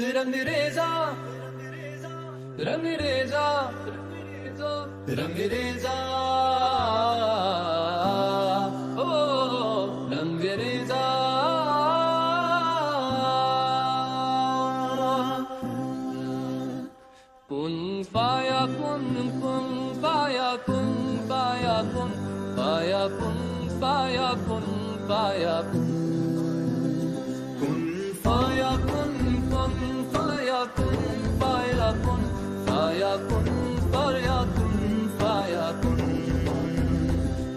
رنگریزا رنگریزا رنگریزا او رنگریزا کن پایا کن کن پایا کن پایا کن پایا کن پایا کن پایا کن پایا کن کن پایا کن پایا کن پایا کن پایا کن پایا کن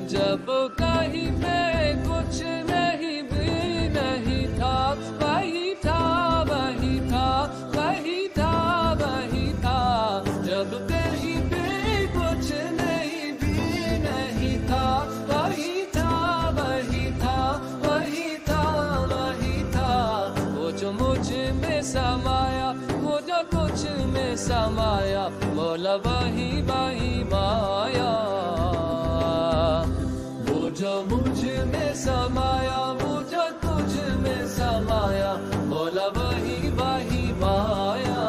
جب کہیں پہ کچھ نہیں بھی نہیں تھا وہی تھا وہی تھا وہی تھا وہی تھا جب کہیں پہ کچھ نہیں بھی نہیں تھا وہی تھا وہی تھا وہی تھا وہی تھا وہ جو مجھ میں سمایا وہ جو کچھ میں سمایا مولا وہی وہی مایا وہ جو مجھ میں سمایا وہ جو تجھ میں سمایا مولا وہی وہی مایا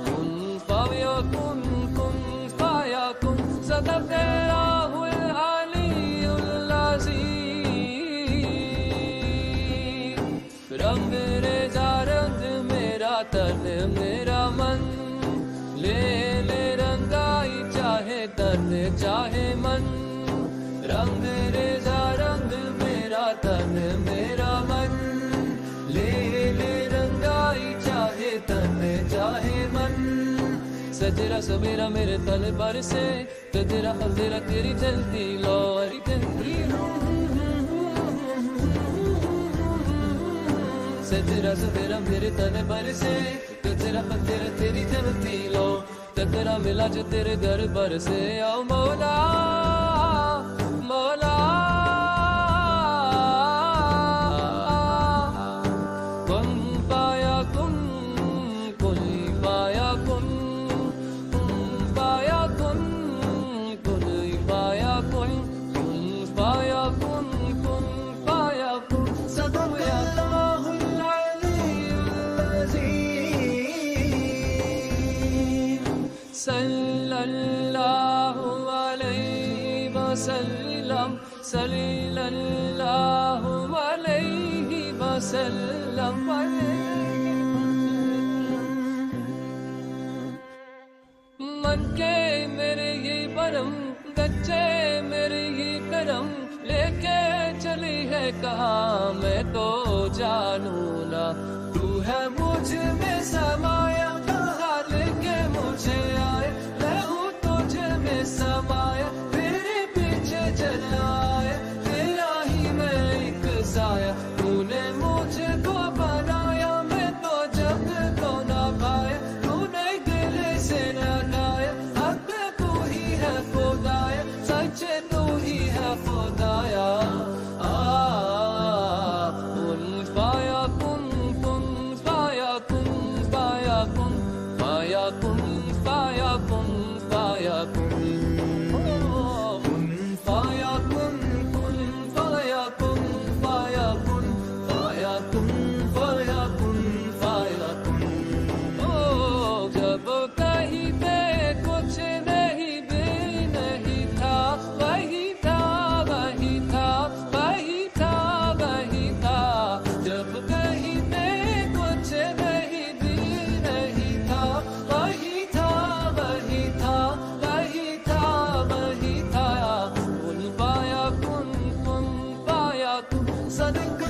کن پایا کن کن پایا کن صدق اللہ العلی العظیم رنگ ریزا رنگ میرا تن میرا من لے لے رنگائی چاہے تن چاہے من رنگ ریزا رنگ میرا تن میرا من لے لے رنگائی چاہے تن چاہے من سجرا سویرا میرے تن پر سے تجرا حضرا تیری جلتی لوری جلتی سجرا سویرا میرے تن پر سے تجرا حضرا تیری جلتی لو تکرا ملا جو تیرے در پر سے آؤ مولا مولا کن پایا کن کن پایا کن پایا کن کن پایا کن پایا کن پایا کن صدق اللہ العلی العظیم صلی اللہ علیہ وسلم صلی اللہ علیہ وسلم من کے میرے ہی برم گچے میرے ہی کرم لے کے چلی ہے کہاں میں تو جانوں نہ تو ہے مجھ میں سمایا کہاں لے کے مجھے آئے میں ہوں تجھ میں سمایا میرے پیچھے چلا آئے تیرا ہی میں ایک سایہ تو نے مجھ کو بنایا میں تو جب کو نہ پایا تو نے دل سے نہ گایا حق تو ہی ہے خدایا سچ تو ہی ہے خدایا کن پایا کن کن پایا کن پایا کن پایا کن پایا کن پایا کن پایا کن کن پایا کن پایا کن پایا کن پایا کن پایا کن جب کہیں پہ کچھ نہیں بھی نہیں تھا وہی تھا وہی تھا وہی تھا وہی تھا جب کہیں پہ کچھ نہیں بھی نہیں تھا وہی تھا وہی تھا وہی تھا وہی تھا کن پایا کن کن پایا کن صدق